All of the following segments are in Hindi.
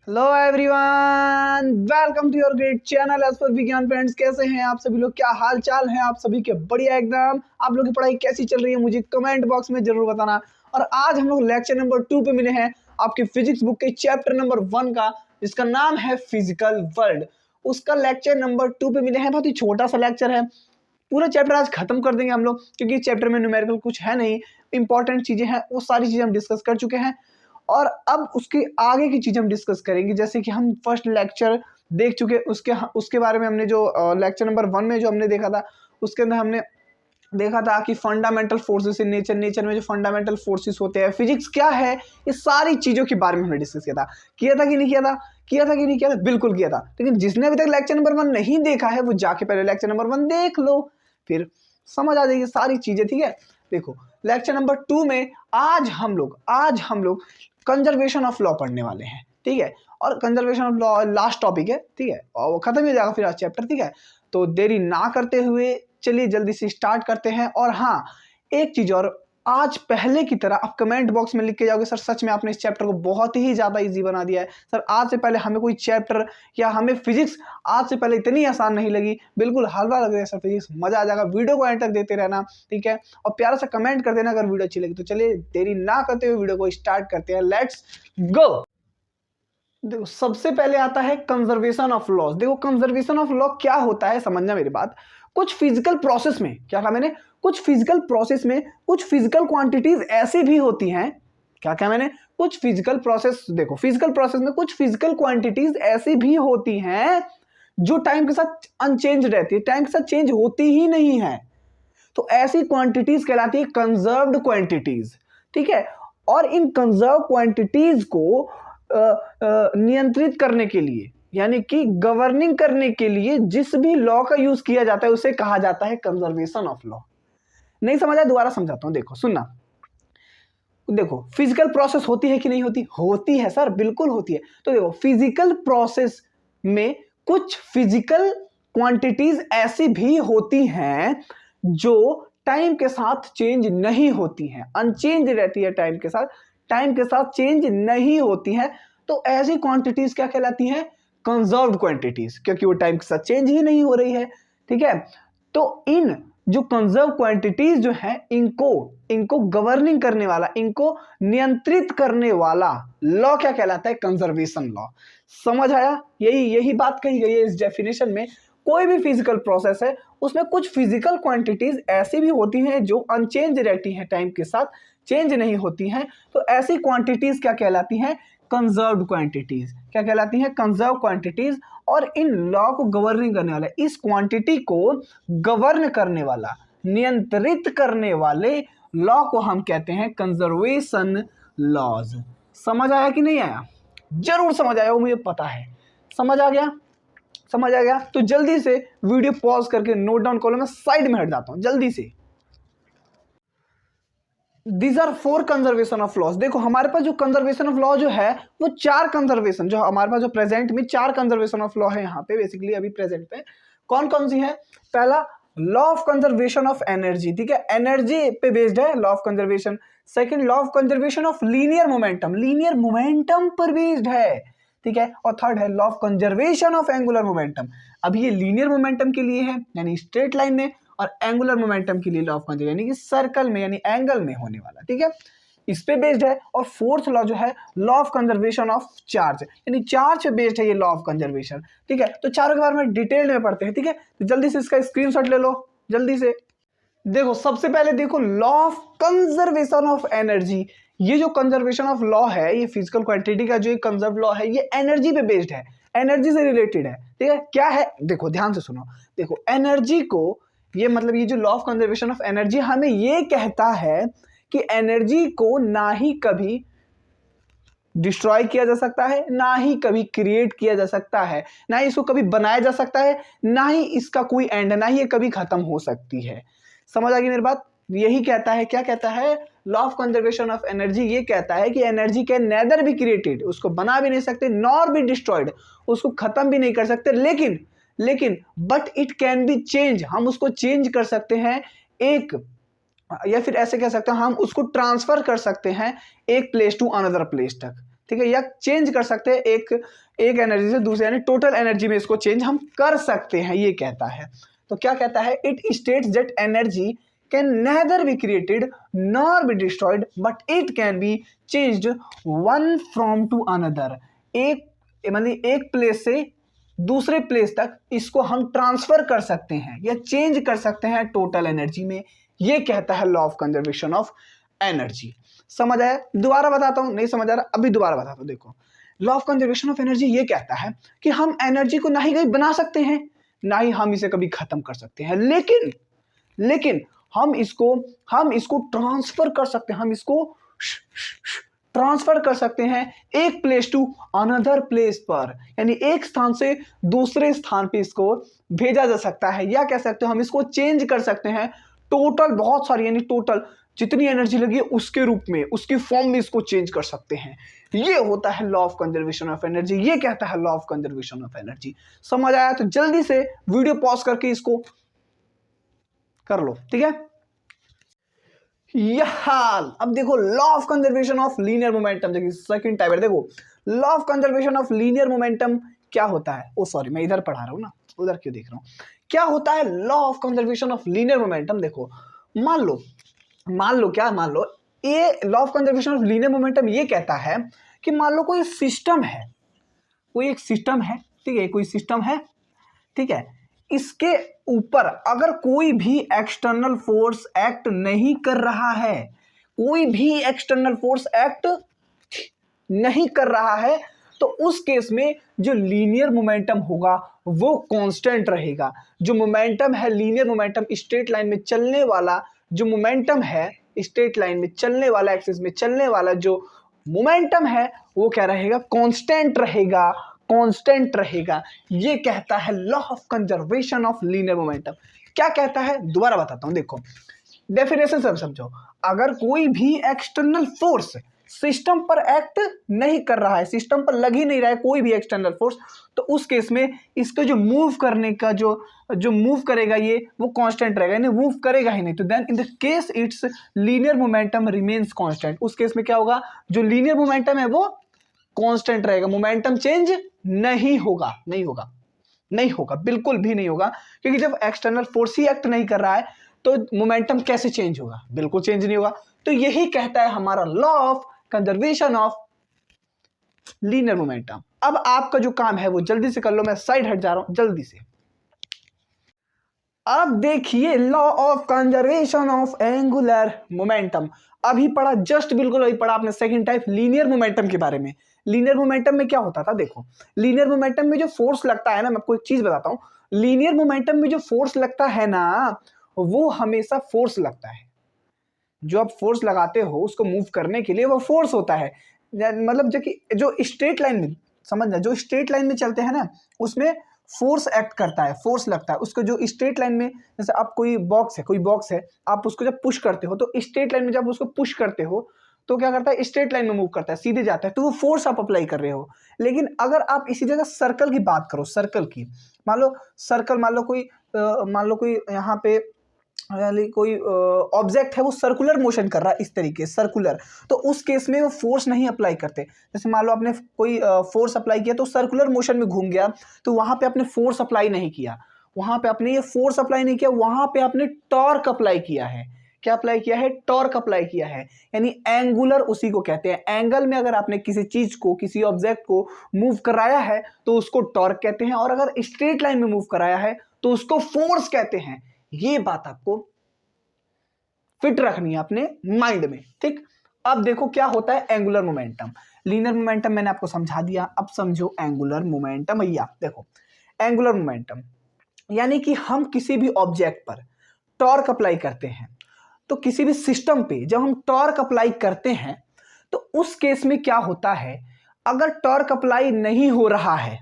Hello everyone, welcome to your great channel एज पर विज्ञान फ्रेंड्स। कैसे हैं आप सभी लोग? क्या हाल चाल है आप सभी के? बढ़िया एकदम। आप लोग की पढ़ाई कैसी चल रही है मुझे कमेंट बॉक्स में जरूर बताना। और आज हम लोग लेक्चर नंबर 2 पे मिले हैं आपके फिजिक्स बुक के चैप्टर नंबर 1 का, जिसका नाम है फिजिकल वर्ल्ड। उसका लेक्चर नंबर 2 पे मिले हैं। बहुत ही छोटा सा लेक्चर है, पूरा चैप्टर आज खत्म कर देंगे हम लोग, क्योंकि चैप्टर में न्यूमेरिकल कुछ है नहीं, इंपॉर्टेंट चीजें हैं वो सारी चीजें हम डिस्कस कर चुके हैं। और अब उसके आगे की चीज हम डिस्कस करेंगे, जैसे कि हम फर्स्ट लेक्चर देख चुके, उसके बारे में हमने जो लेक्चर नंबर 1 में जो हमने देखा था, उसके अंदर हमने देखा था कि फंडामेंटल फोर्सेस इन नेचर में जो फंडामेंटल फोर्सेस होते हैं, फिजिक्स क्या है, इस सारी चीजों के बारे में हमने डिस्कस किया था कि नहीं किया था? बिल्कुल किया था। लेकिन जिसने अभी तक लेक्चर नंबर 1 नहीं देखा है वो जाके पहले लेक्चर नंबर 1 देख लो, फिर समझ आ जाएगी सारी चीजें। ठीक है, देखो लेक्चर नंबर 2 में आज हम लोग कंजर्वेशन ऑफ लॉ पढ़ने वाले हैं। ठीक है, और conservation of law last topic है। ठीक है, और वो खत्म हो जाएगा फिर आज चैप्टर। ठीक है, तो देरी ना करते हुए चलिए जल्दी से स्टार्ट करते हैं। और हाँ, एक चीज और, आज पहले की तरह आप कमेंट बॉक्स में लिख के जाओगे, सर सच में आपने इस चैप्टर को बहुत ही ज्यादा इजी बना दिया है। सर आज से पहले हमें कोई चैप्टर या हमें फिजिक्स आज से पहले इतनी आसान नहीं लगी, बिल्कुल हलवा लग रहा है सर फिजिक्स। मजा आ जाएगा, वीडियो को एंड तक देते रहना। ठीक है, और प्यारा सा कमेंट कर देना अगर वीडियो अच्छी लगी तो। चलिए देरी ना करते हुए वीडियो को स्टार्ट करते हैं, लेट्स गो। देखो सबसे पहले आता है कंजर्वेशन ऑफ लॉज। देखो कंजर्वेशन ऑफ लॉ क्या होता है, समझना मेरी बात। कुछ फिजिकल प्रोसेस में, क्या कहा मैंने, कुछ फिजिकल प्रोसेस में कुछ फिजिकल क्वांटिटीज ऐसी भी होती हैं, क्या कहा मैंने, कुछ फिजिकल प्रोसेस, देखो फिजिकल प्रोसेस में कुछ फिजिकल क्वांटिटीज ऐसी भी होती हैं जो टाइम के साथ अनचेंज रहती है, टाइम के साथ चेंज होती ही नहीं है। तो ऐसी क्वांटिटीज कहलाती है कंजर्व्ड क्वांटिटीज। ठीक है, और इन कंजर्व क्वांटिटीज को नियंत्रित करने के लिए, यानी कि गवर्निंग करने के लिए जिस भी लॉ का यूज किया जाता है उसे कहा जाता है कंजर्वेशन ऑफ लॉ। नहीं समझा? दोबारा समझाता हूं, देखो सुनना। देखो फिजिकल प्रोसेस होती है कि नहीं होती? होती है सर, बिल्कुल होती है। तो देखो फिजिकल प्रोसेस में कुछ फिजिकल क्वांटिटीज ऐसी भी होती हैं जो टाइम के साथ चेंज नहीं होती हैं, अनचेंज रहती है टाइम के साथ चेंज नहीं होती है। तो ऐसी क्वांटिटीज क्या कहलाती हैं? कंजर्व्ड क्वांटिटीज, क्योंकि वो टाइम के साथ चेंज ही नहीं हो रही है। ठीक है, तो इन जो कंजर्व क्वांटिटीज जो है, इनको गवर्निंग करने वाला, इनको नियंत्रित करने वाला लॉ क्या कहलाता है? Conservation law. समझ आया? यही बात कही गई है इस डेफिनेशन में। कोई भी फिजिकल प्रोसेस है उसमें कुछ फिजिकल क्वांटिटीज ऐसी भी होती हैं जो अनचेंज रहती हैं, टाइम के साथ चेंज नहीं होती हैं। तो ऐसी क्वांटिटीज क्या कहलाती हैं? Conserved quantities. क्या कहलाती हैं? Conserve quantities. और इन लॉ को गवर्निंग करने वाला, इस क्वांटिटी को गवर्न करने वाला, नियंत्रित करने वाले लॉ को हम कहते हैं कंजर्वेशन लॉज। समझ आया कि नहीं आया? जरूर समझ आया, वो मुझे पता है। समझ आ गया? समझ आ गया तो जल्दी से वीडियो पॉज करके नोट डाउन कर लो। मैं साइड में हट जाता हूं जल्दी से। These are 4 conservation of laws. देखो हमारे पास जो कंजर्वेशन ऑफ लॉ जो है वो 4 कंजर्वेशन, जो हमारे पास जो प्रेजेंट में 4 कंजर्वेशन ऑफ लॉ है यहाँ पे बेसिकली अभी प्रेजेंट पे। कौन कौन सी है? पहला law of conservation of energy. ठीक है, एनर्जी पे बेस्ड है law of conservation. Second law of conservation of linear momentum पर बेस्ड है। ठीक है, और थर्ड है law of conservation of angular momentum. अभी ये लीनियर मोमेंटम के लिए है, यानी स्ट्रेट लाइन में, और एंगुलर मोमेंटम के लिए लॉ ऑफ कंजर्वेशन यानी कि सर्कल में, यानी एंगल में होने वाला। ठीक है, इस पे बेस्ड है। और फोर्थ लॉ जो है law of conservation of charge, यानी चार्ज पे बेस्ड है ये लॉ ऑफ कंजर्वेशन। ठीक है, तो चारों के बारे में डिटेल में पढ़ते हैं। ठीक है, तो जल्दी से इसका स्क्रीनशॉट ले लो जल्दी से। देखो सबसे पहले देखो law of conservation of energy. ये जो कंजर्वेशन ऑफ लॉ है, ये फिजिकल क्वांटिटी का जो कंजर्व लॉ है, ये एनर्जी पे बेस्ड है, एनर्जी से रिलेटेड है। ठीक है, क्या है? देखो ध्यान से सुनो। देखो एनर्जी को, ये मतलब ये जो law of conservation of energy हमें ये कहता है कि एनर्जी को ना ही कभी डिस्ट्रॉय किया जा सकता है, ना ही कभी क्रिएट किया जा सकता है, ना ही इसको कभी बनाया जा सकता है, ना ही इसका कोई एंड है, ना ही ये कभी खत्म हो सकती है। समझ आ गई मेरी बात? यही कहता है, क्या कहता है law of conservation of energy? ये कहता है कि energy can neither be created, उसको बना भी नहीं सकते, नॉर बी डिस्ट्रॉयड, उसको खत्म भी नहीं कर सकते, लेकिन but it can B change, हम उसको चेंज कर सकते हैं एक, या फिर ऐसे कह सकते हैं हम उसको ट्रांसफर कर सकते हैं एक प्लेस टू अनदर प्लेस तक। ठीक है, या चेंज कर सकते हैं एक एनर्जी से दूसरे, यानी टोटल एनर्जी में इसको चेंज हम कर सकते हैं, ये कहता है। तो क्या कहता है, it states that energy can neither be created nor be destroyed but it can be changed one from to another. एक प्लेस से दूसरे प्लेस तक इसको हम ट्रांसफर कर सकते हैं या चेंज कर सकते हैं टोटल एनर्जी में, ये कहता है law of conservation of energy. समझ आया? दोबारा बताता हूं, नहीं समझ आ रहा अभी दोबारा बताता हूं। देखो, law of conservation of energy ये कहता है कि हम एनर्जी को ना ही कहीं बना सकते हैं, ना ही हम इसे कभी खत्म कर सकते हैं, लेकिन हम इसको ट्रांसफर कर सकते हैं, हम इसको ट्रांसफर कर सकते हैं एक प्लेस टू अनदर प्लेस पर, यानी एक स्थान से दूसरे स्थान पे इसको भेजा जा सकता है, या कह सकते हो हम इसको चेंज कर सकते हैं टोटल, बहुत सारी, यानी टोटल जितनी एनर्जी लगी है उसके रूप में, उसकी फॉर्म में इसको चेंज कर सकते हैं। ये होता है law of conservation of energy, ये कहता है law of conservation of energy. समझ आया? तो जल्दी से वीडियो पॉज करके इसको कर लो, ठीक है। अब देखो law of conservation of linear momentum, देखिए सेकंड टाइप है। देखो law of conservation of linear momentum क्या होता है, ओ सॉरी मैं इधर पढ़ा रहा हूं ना, उधर क्यों देख रहा हूं। क्या होता है law of conservation of linear momentum? देखो मान लो ये law of conservation of linear momentum ये कहता है कि मान लो कोई सिस्टम है, ठीक है, कोई सिस्टम है, ठीक है, इसके ऊपर अगर कोई भी एक्सटर्नल फोर्स एक्ट नहीं कर रहा है, कोई भी एक्सटर्नल फोर्स एक्ट नहीं कर रहा है, तो उस केस में जो लीनियर मोमेंटम होगा वो कांस्टेंट रहेगा। जो मोमेंटम है लीनियर मोमेंटम, स्ट्रेट लाइन में चलने वाला जो मोमेंटम है, स्ट्रेट लाइन में चलने वाला, एक्सिस में चलने वाला जो मोमेंटम है वो क्या रहेगा, कांस्टेंट रहेगा। ये कहता है law of conservation of linear momentum. क्या कहता है दोबारा बताता हूं, देखो डेफिनेशन सब समझो। अगर कोई भी एक्सटर्नल फोर्स सिस्टम पर एक्ट नहीं कर रहा है, सिस्टम पर लग ही नहीं रहा है कोई भी एक्सटर्नल फोर्स, तो उस केस में इसका जो मूव करने का जो मूव करेगा ये वो कांस्टेंट रहेगा, यानी मूव करेगा ही नहीं। तो then in the case it's linear momentum remains constant. उस केस में क्या होगा, जो लीनियर मोमेंटम है वो कांस्टेंट रहेगा, मोमेंटम चेंज नहीं होगा, बिल्कुल भी नहीं होगा, क्योंकि जब एक्सटर्नल फोर्स ही एक्ट नहीं कर रहा है तो मोमेंटम कैसे चेंज होगा, बिल्कुल चेंज नहीं होगा। तो यही कहता है हमारा law of conservation of linear momentum. अब आपका जो काम है वो जल्दी से कर लो, मैं साइड हट जा रहा हूं जल्दी से। अब देखिए law of conservation of angular momentum, अभी पढ़ा, जस्ट बिल्कुल अभी पढ़ा आपने सेकंड टाइप लीनियर मोमेंटम के बारे में। लीनियर मोमेंटम में क्या होता था, देखो लीनियर मोमेंटम में जो फोर्स लगता है ना, मैं आपको एक चीज बताता हूं, लीनियर मोमेंटम में जो फोर्स लगता है ना वो हमेशा फोर्स लगता है। जो आप फोर्स लगाते हो उसको मूव करने के लिए वो फोर्स होता है, मतलब जो स्ट्रेट लाइन में, समझना, जो स्ट्रेट लाइन में चलते हैं ना उसमें फोर्स एक्ट करता है, फोर्स लगता है उसको। जो स्ट्रेट लाइन में, जैसे आप कोई बॉक्स है, आप उसको जब पुश करते हो तो स्ट्रेट लाइन में जब उसको पुश करते हो तो क्या करता है, स्ट्रेट लाइन में मूव करता है, सीधे जाता है, तो वो फोर्स आप अप्लाई कर रहे हो। लेकिन अगर आप इसी जगह सर्कल की बात करो, सर्कल की, मान लो कोई यहाँ पे कोई ऑब्जेक्ट है वो सर्कुलर मोशन कर रहा है, इस तरीके सर्कुलर, तो उस केस में वो फोर्स नहीं अप्लाई करते। जैसे मान लो आपने कोई फोर्स अप्लाई किया तो सर्कुलर मोशन में घूम गया, तो वहां पे आपने फोर्स अप्लाई नहीं किया, वहां पे आपने ये फोर्स अप्लाई नहीं किया, वहां पे आपने टॉर्क अप्लाई किया है। क्या अप्लाई किया है, टॉर्क अप्लाई किया है, यानी एंगुलर उसी को कहते हैं। एंगल में अगर आपने किसी चीज को, किसी ऑब्जेक्ट को मूव कराया है तो उसको टॉर्क कहते हैं, और अगर स्ट्रेट लाइन में मूव कराया है तो उसको फोर्स कहते हैं। ये बात आपको फिट रखनी है अपने माइंड में, ठीक। अब देखो क्या होता है एंगुलर मोमेंटम। लीनियर मोमेंटम मैंने आपको समझा दिया, अब समझो एंगुलर मोमेंटम। भैया देखो एंगुलर मोमेंटम यानी कि हम किसी भी ऑब्जेक्ट पर टॉर्क अप्लाई करते हैं, तो किसी भी सिस्टम पे जब हम टॉर्क अप्लाई करते हैं तो उस केस में क्या होता है, अगर टॉर्क अप्लाई नहीं हो रहा है,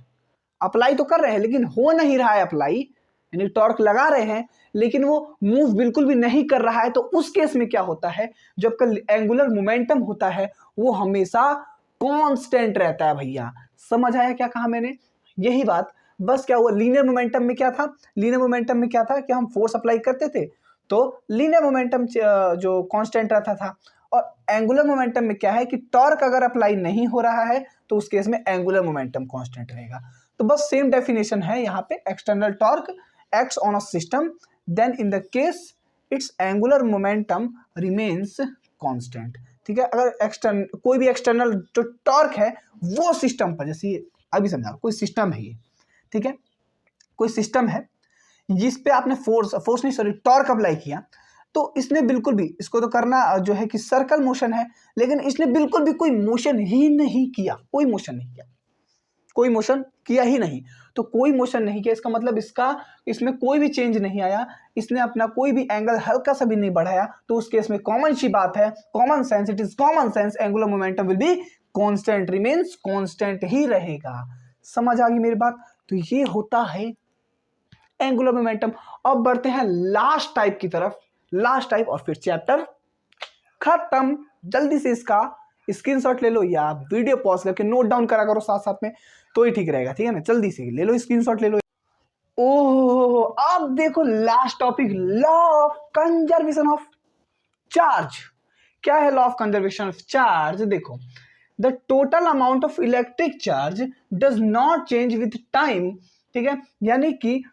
अप्लाई तो कर रहे हैं लेकिन हो नहीं रहा है अप्लाई, यानी टॉर्क लगा रहे हैं लेकिन वो मूव बिल्कुल भी नहीं कर रहा है, तो उस केस में क्या होता है, जो आपका एंगुलर मोमेंटम होता है वो हमेशा कांस्टेंट रहता है। भैया समझ आया क्या कहा मैंने, यही बात। बस क्या हुआ, लीनियर मोमेंटम में क्या था, लीनियर मोमेंटम में क्या था कि हम फोर्स अप्लाई करते थे तो लीनियर मोमेंटम जो कांस्टेंट रहता था, और एंगुलर मोमेंटम में क्या है कि टॉर्क अगर अप्लाई नहीं हो रहा है तो उस केस में एंगुलर मोमेंटम कांस्टेंट रहेगा। तो बस सेम डेफिनेशन है यहाँ पे, external torque acts on a system, then in the case it's angular momentum remains constant. ठीक है, अगर कोई भी एक्सटर्नल जो टॉर्क है वो सिस्टम पर, जैसे अभी समझा कोई सिस्टम है ये, ठीक है, कोई सिस्टम है जिस पे आपने फोर्स नहीं सॉरी टॉर्क अप्लाई किया, तो इसने बिल्कुल भी, इसको तो करना जो है कि सर्कल मोशन है, लेकिन इसने बिल्कुल भी कोई मोशन ही नहीं किया, कोई मोशन नहीं किया, कोई मोशन किया ही नहीं। तो कोई मोशन नहीं किया इसका मतलब इसमें कोई भी चेंज नहीं आया, इसने अपना कोई भी एंगल हल्का सा भी नहीं बढ़ाया, तो उस केस में कॉमन सी बात है, common sense, it is common sense, angular momentum will be constant, remains constant ही रहेगा। समझ आ गई मेरी बात? तो ये होता है एंगुलर मोमेंटम। अब बढ़ते हैं लास्ट टाइप की तरफ, लास्ट टाइप, और फिर चैप्टर खत्म। जल्दी से इसका स्क्रीनशॉट ले लो या वीडियो पॉज करके नोट डाउन करा करो साथ साथ में, तो ही ठीक रहेगा, ठीक है ना। जल्दी से ले लो, स्क्रीनशॉट ले लो। ओहो, अब देखो last topic, law of conservation of charge. क्या है law of conservation of charge? देखो, the total amount of electric charge does not change with time. ठीक है, यानी कि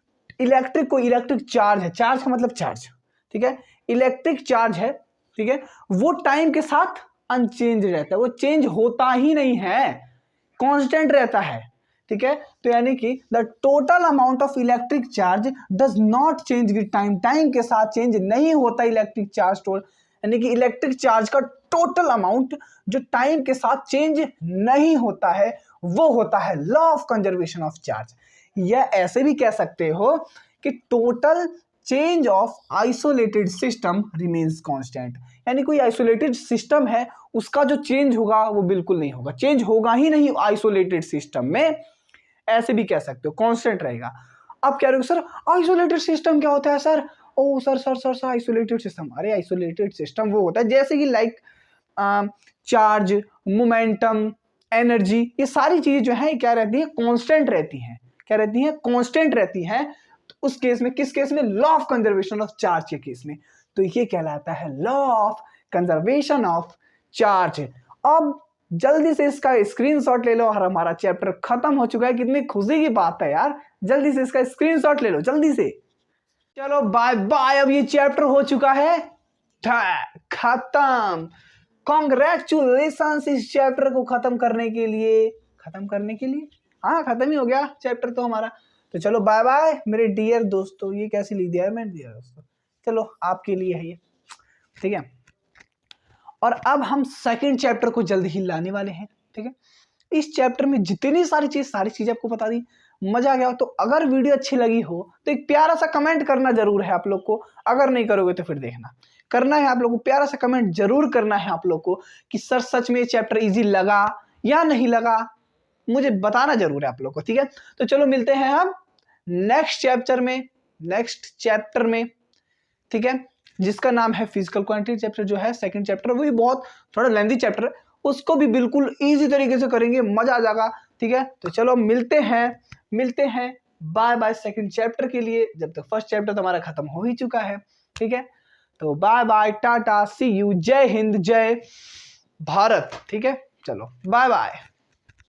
इलेक्ट्रिक चार्ज है, चार्ज का मतलब चार्ज, ठीक है, इलेक्ट्रिक चार्ज है, ठीक है, वो टाइम के साथ अनचेंज रहता है, वो चेंज होता ही नहीं है, कांस्टेंट रहता है। ठीक है, तो यानी कि the total amount of electric charge does not change with time, time के साथ चेंज नहीं होता इलेक्ट्रिक चार्ज, यानी कि इलेक्ट्रिक चार्ज का टोटल अमाउंट जो टाइम के साथ चेंज नहीं होता है वो होता है law of conservation of charge. या ऐसे भी कह सकते हो कि total change of isolated system remains constant, यानी कोई आइसोलेटेड सिस्टम है उसका जो चेंज होगा वो बिल्कुल नहीं होगा, चेंज होगा ही नहीं आइसोलेटेड सिस्टम में, ऐसे भी कह सकते हो, कांस्टेंट रहेगा। अब कह रहे हो सर आइसोलेटेड सिस्टम क्या होता है सर? ओ सर आइसोलेटेड सिस्टम, अरे आइसोलेटेड सिस्टम वो होता है जैसे कि लाइक चार्ज, मोमेंटम, एनर्जी, ये सारी चीजें जो है क्या रहती है, कांस्टेंट रहती हैं। क्या रहती हैं? कांस्टेंट रहती हैं। तो उस केस में, किस केस में? Law of conservation of charge के केस में, तो ये कहलाता है law of conservation of charge. अब जल्दी से इसका स्क्रीनशॉट ले लो और हमारा चैप्टर खत्म हो चुका है। कितनी खुशी की बात है यार, जल्दी से इसका स्क्रीनशॉट ले लो जल्दी से। चलो बाय बाय, अब ये चैप्टर हो चुका है खत्म। कॉन्ग्रेचुलेशंस इस चैप्टर को खत्म करने के लिए, हाँ खत्म ही हो गया चैप्टर तो हमारा। तो चलो बाय बाय मेरे डियर दोस्तों। ये कैसे लिख दिया मैंने, डियर दोस्तों, चलो आपके लिए है ये, ठीक है। और अब हम सेकंड चैप्टर को जल्द ही लाने वाले हैं, ठीक है। इस चैप्टर में जितनी सारी चीज आपको बता दी, मजा आ गया हो तो अगर वीडियो अच्छी लगी हो तो एक प्यारा सा कमेंट करना जरूर है आप लोग को। अगर नहीं करोगे तो फिर देखना, करना है आप लोग को, प्यारा सा कमेंट जरूर करना है आप लोग को कि सर सच में ये चैप्टर इजी लगा या नहीं लगा, मुझे बताना जरूर है आप लोग को, ठीक है। तो चलो मिलते हैं हम नेक्स्ट चैप्टर में, ठीक है, जिसका नाम है फिजिकल क्वांटिटी चैप्टर जो है सेकंड चैप्टर। वो भी बहुत थोड़ा लेंथी चैप्टर है, उसको भी बिल्कुल इजी तरीके से करेंगे, मजा आ जाएगा, ठीक है। तो चलो मिलते हैं बाय बाय सेकंड चैप्टर के लिए, जब तक फर्स्ट चैप्टर तो हमारा खत्म हो ही चुका है, ठीक है। तो bye bye, tata, see you, जय हिंद, जय भारत, ठीक है। चलो बाय बाय।